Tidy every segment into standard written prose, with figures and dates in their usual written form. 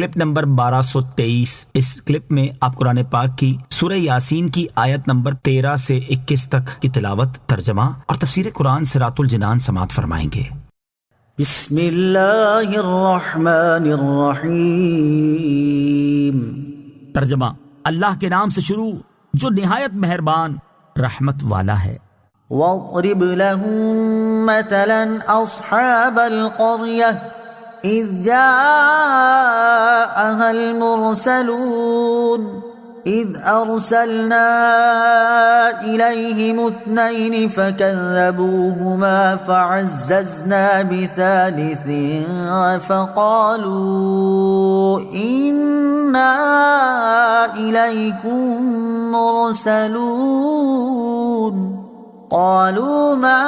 Clip number 1223۔ اس clip میں آپ قرآن پاک کی سورہ یاسین کی آیت نمبر 13 سے 21 تک کی تلاوت، ترجمہ اور تفسیر قرآن صراط الجنان سماعت فرمائیں گے۔ بسم اللہ الرحمن الرحیم۔ ترجمہ، اللہ کے نام سے شروع جو نہایت مہربان رحمت والا ہے۔ وَاضْرِبْ لَهُم مَّثَلًا أَصْحَابَ الْقَرْيَةِ إِذْ جَاءَهَا الْمُرْسَلُونَ إِذْ أَرْسَلْنَا إِلَيْهِمُ اثْنَيْنِ فَكَذَّبُوهُمَا فَعَزَّزْنَا بِثَالِثٍ فَقَالُوا إِنَّا إِلَيْكُمْ مُرْسَلُونَ قالوا ما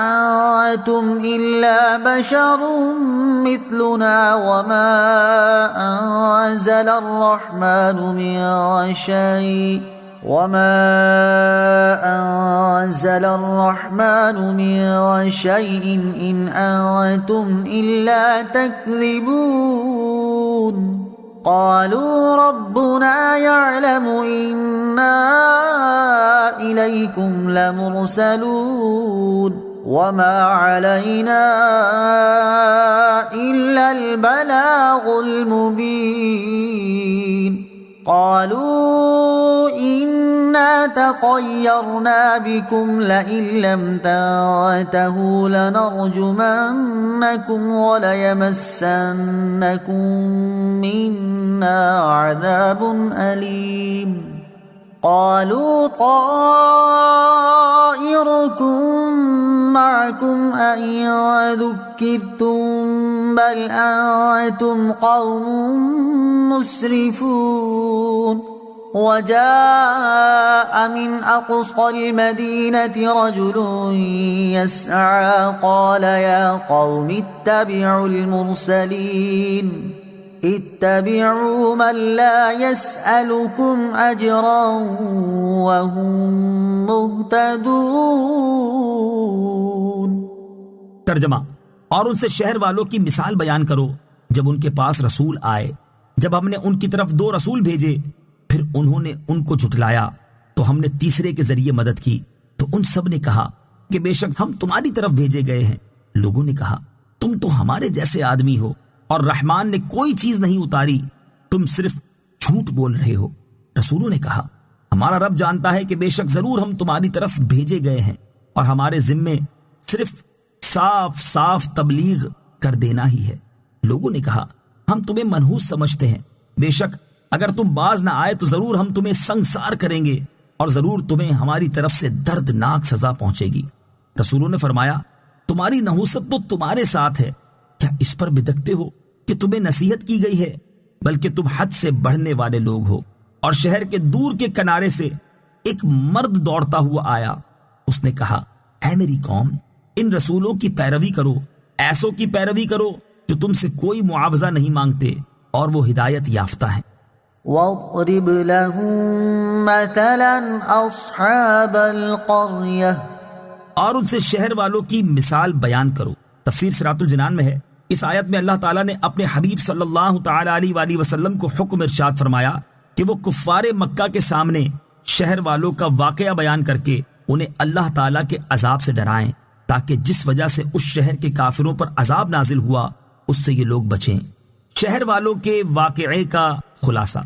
أنتم إلا بشر مثلنا وما أنزل الرحمن من شيء إن أنتم إلا تكذبون قالوا ربنا يعلم إنا إليكم لمرسلون وما علينا إلا البلاغ المبين قالوا إنا تطيرنا بكم لئن لم تنتهوا لنرجمنكم وليمسنكم منا عذاب أليم قالوا طائركم معكم أئن ذكرتم بل أنتم قوم مسرفون وجاء من أقصى المدينة رجل يسعى قال يا قوم اتبعوا المرسلين اتبعوا من لا يسألكم أجرا وهم مهتدون۔ ترجمہ، اور ان سے شہر والوں کی مثال بیان کرو جب ان کے پاس رسول آئے، جب ہم نے ان کی طرف 2 رسول بھیجے، پھر انہوں نے ان کو جھٹلایا تو ہم نے تیسرے کے ذریعے مدد کی، تو ان سب نے کہا کہ بے شک ہم تمہاری طرف بھیجے گئے ہیں۔ لوگوں نے کہا تم تو ہمارے جیسے آدمی ہو اور رحمان نے کوئی چیز نہیں اتاری، تم صرف جھوٹ بول رہے ہو۔ رسولوں نے کہا ہمارا رب جانتا ہے کہ بے شک ضرور ہم تمہاری طرف بھیجے گئے ہیں اور ہمارے ذمے صرف صاف صاف تبلیغ کر دینا ہی ہے۔ لوگوں نے کہا ہم تمہیں منحوس سمجھتے ہیں، بے شک اگر تم باز نہ آئے تو ضرور ہم تمہیں سنگسار کریں گے اور ضرور تمہیں ہماری طرف سے دردناک سزا پہنچے گی۔ رسولوں نے فرمایا تمہاری نحوست تو تمہارے ساتھ ہے، کیا اس پر بدکتے ہو کہ تمہیں نصیحت کی گئی ہے؟ بلکہ تم حد سے بڑھنے والے لوگ ہو۔ اور شہر کے دور کے کنارے سے ایک مرد دوڑتا ہوا آیا، اس نے کہا اے میری قوم، ان رسولوں کی پیروی کرو، ایسوں کی پیروی کرو جو تم سے کوئی معاوضہ نہیں مانگتے اور وہ ہدایت یافتہ ہیں۔ وَاضْرِبْ لَهُم مَّثَلًا أَصْحَابَ الْقَرْيَةِ، اور ان سے شہر والوں کی مثال بیان کرو۔ تفسیر صراط الجنان میں ہے، اس آیت میں اللہ تعالیٰ نے اپنے حبیب صلی اللہ تعالی علیہ وآلہ وسلم کو حکم ارشاد فرمایا کہ وہ کفار مکہ کے سامنے شہر والوں کا واقعہ بیان کر کے انہیں اللہ تعالیٰ کے عذاب سے ڈرائیں، تاکہ جس وجہ سے اس شہر کے کافروں پر عذاب نازل ہوا اس سے یہ لوگ بچیں۔ شہر والوں کے واقعے کا خلاصہ،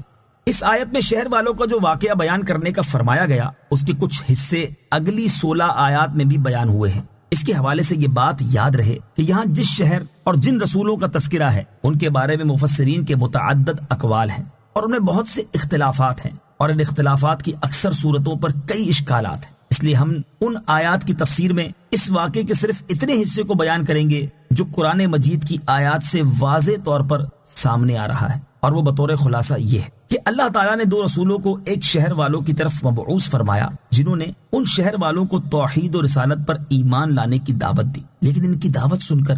اس آیت میں شہر والوں کا جو واقعہ بیان کرنے کا فرمایا گیا اس کے کچھ حصے اگلی 16 آیات میں بھی بیان ہوئے ہیں۔ اس کے حوالے سے یہ بات یاد رہے کہ یہاں جس شہر اور جن رسولوں کا تذکرہ ہے ان کے بارے میں مفسرین کے متعدد اقوال ہیں اور ان میں بہت سے اختلافات ہیں، اور ان اختلافات کی اکثر صورتوں پر کئی اشکالات ہیں۔ اس لیے ہم ان آیات کی تفسیر میں اس واقعے کے صرف اتنے حصے کو بیان کریں گے جو قرآن مجید کی آیات سے واضح طور پر سامنے آ رہا ہے، اور وہ بطور خلاصہ یہ ہے کہ اللہ تعالیٰ نے 2 رسولوں کو ایک شہر والوں کی طرف مبعوث فرمایا جنہوں نے ان شہر والوں کو توحید و رسالت پر ایمان لانے کی دعوت دی، لیکن ان کی دعوت سن کر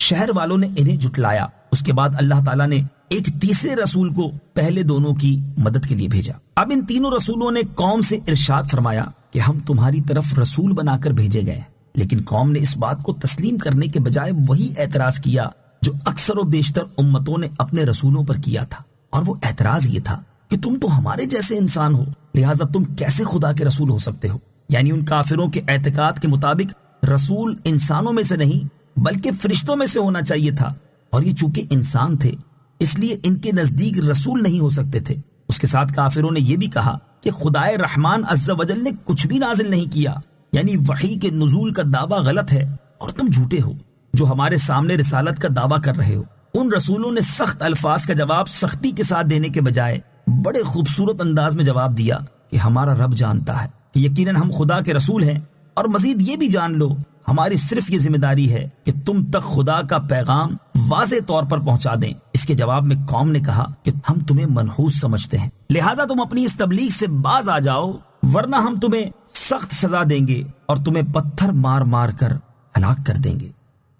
شہر والوں نے انہیں جھٹلایا۔ اس کے بعد اللہ تعالیٰ نے ایک تیسرے رسول کو پہلے دونوں کی مدد کے لیے بھیجا۔ اب ان تینوں رسولوں نے قوم سے ارشاد فرمایا کہ ہم تمہاری طرف رسول بنا کر بھیجے گئے ہیں، لیکن قوم نے اس بات کو تسلیم کرنے کے بجائے وہی اعتراض کیا جو اکثر و بیشتر امتوں نے اپنے رسولوں پر کیا تھا، اور وہ اعتراض یہ تھا کہ تم تو ہمارے جیسے انسان ہو، لہٰذا تم کیسے خدا کے رسول ہو سکتے ہو؟ یعنی ان کافروں کے اعتقاد کے مطابق رسول انسانوں میں سے نہیں بلکہ فرشتوں میں سے ہونا چاہیے تھا، اور یہ چونکہ انسان تھے اس لیے ان کے نزدیک رسول نہیں ہو سکتے تھے۔ اس کے ساتھ کافروں نے یہ بھی کہا کہ خدائے رحمان عز و جل نے کچھ بھی نازل نہیں کیا، یعنی وحی کے نزول کا دعویٰ غلط ہے اور تم جھوٹے ہو جو ہمارے سامنے رسالت کا دعویٰ کر رہے ہو۔ ان رسولوں نے سخت الفاظ کا جواب سختی کے ساتھ دینے کے بجائے بڑے خوبصورت انداز میں جواب دیا کہ ہمارا رب جانتا ہے کہ یقیناً ہم خدا کے رسول ہیں، اور مزید یہ بھی جان لو ہماری صرف یہ ذمہ داری ہے کہ تم تک خدا کا پیغام واضح طور پر پہنچا دیں۔ اس کے جواب میں قوم نے کہا کہ ہم تمہیں منحوس سمجھتے ہیں، لہٰذا تم اپنی اس تبلیغ سے باز آ جاؤ، ورنہ ہم تمہیں سخت سزا دیں گے اور تمہیں پتھر مار مار کر ہلاک کر دیں گے۔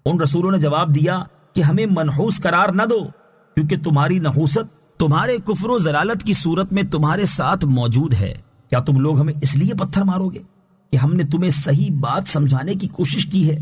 ان رسولوں نے جواب دیا کہ ہمیں منحوس قرار نہ دو، کیونکہ تمہاری نحوست تمہارے کفر و ضلالت کی صورت میں تمہارے ساتھ موجود ہے۔ کیا تم لوگ ہمیں اس لیے پتھر مارو گے کہ ہم نے تمہیں صحیح بات سمجھانے کی کوشش کی ہے؟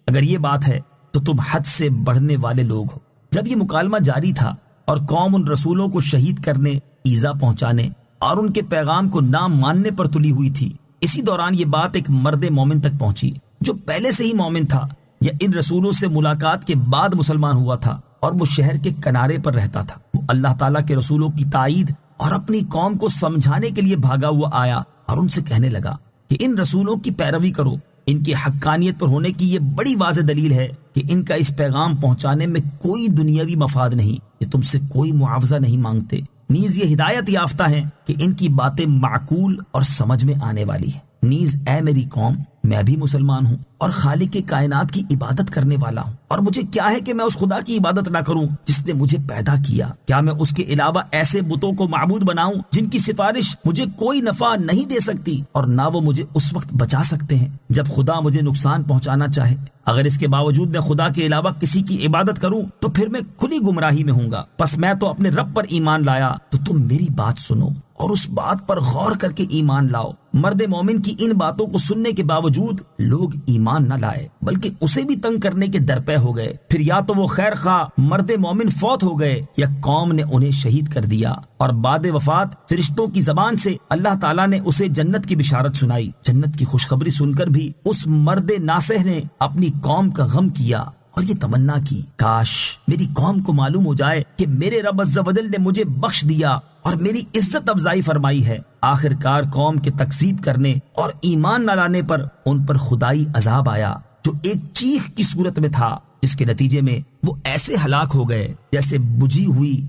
اگر یہ بات ہے تو تم حد سے بڑھنے والے لوگ ہو۔ جب یہ مکالمہ جاری تھا اور قوم ان رسولوں کو شہید کرنے، ایذا پہنچانے اور ان کے پیغام کو نہ ماننے پر تلی ہوئی تھی، اسی دوران یہ بات ایک مرد مومن تک پہنچی جو پہلے سے ہی مومن تھا یا ان رسولوں سے ملاقات کے بعد مسلمان ہوا تھا، اور وہ شہر کے کنارے پر رہتا تھا۔ وہ اللہ تعالیٰ کے رسولوں کی تائید اور اپنی قوم کو سمجھانے کے لیے بھاگا ہوا آیا اور ان سے کہنے لگا کہ ان رسولوں کی پیروی کرو، ان کی حقانیت پر ہونے کی یہ بڑی واضح دلیل ہے کہ ان کا اس پیغام پہنچانے میں کوئی دنیاوی مفاد نہیں، یہ تم سے کوئی معاوضہ نہیں مانگتے، نیز یہ ہدایت یافتہ ہیں کہ ان کی باتیں معقول اور سمجھ میں آنے والی ہیں۔ نیز اے میری قوم، میں بھی مسلمان ہوں اور خالق کائنات کی عبادت کرنے والا ہوں، اور مجھے کیا ہے کہ میں اس خدا کی عبادت نہ کروں جس نے مجھے پیدا کیا؟ کیا میں اس کے علاوہ ایسے بتوں کو معبود بناؤں جن کی سفارش مجھے کوئی نفع نہیں دے سکتی اور نہ وہ مجھے اس وقت بچا سکتے ہیں جب خدا مجھے نقصان پہنچانا چاہے؟ اگر اس کے باوجود میں خدا کے علاوہ کسی کی عبادت کروں تو پھر میں کھلی گمراہی میں ہوں گا۔ پس میں تو اپنے رب پر ایمان لایا، تو تم میری بات سنو اور اس بات پر غور کر کے ایمان لاؤ۔ مرد مومن کی ان باتوں کو سننے کے باوجود لوگ ایمان نہ لائے بلکہ اسے بھی تنگ کرنے کے درپے ہو گئے۔ پھر یا تو وہ خیر خواہ مرد مومن فوت ہو گئے یا قوم نے انہیں شہید کر دیا، اور بعد وفات فرشتوں کی زبان سے اللہ تعالیٰ نے اسے جنت کی بشارت سنائی۔ جنت کی خوشخبری سن کر بھی اس مرد ناصح نے اپنی قوم کا غم کیا اور یہ تمنا کی، کاش میری قوم کو معلوم ہو جائے کہ میرے رب عز و جل نے مجھے بخش دیا اور میری عزت افزائی فرمائی ہے۔ آخر کار قوم کے تکذیب کرنے اور ایمان نہ لانے پر ان پر خدائی عذاب آیا جو ایک چیخ کی صورت میں تھا، جس کے نتیجے میں وہ ایسے ہلاک ہو گئے جیسے بجھی ہوئی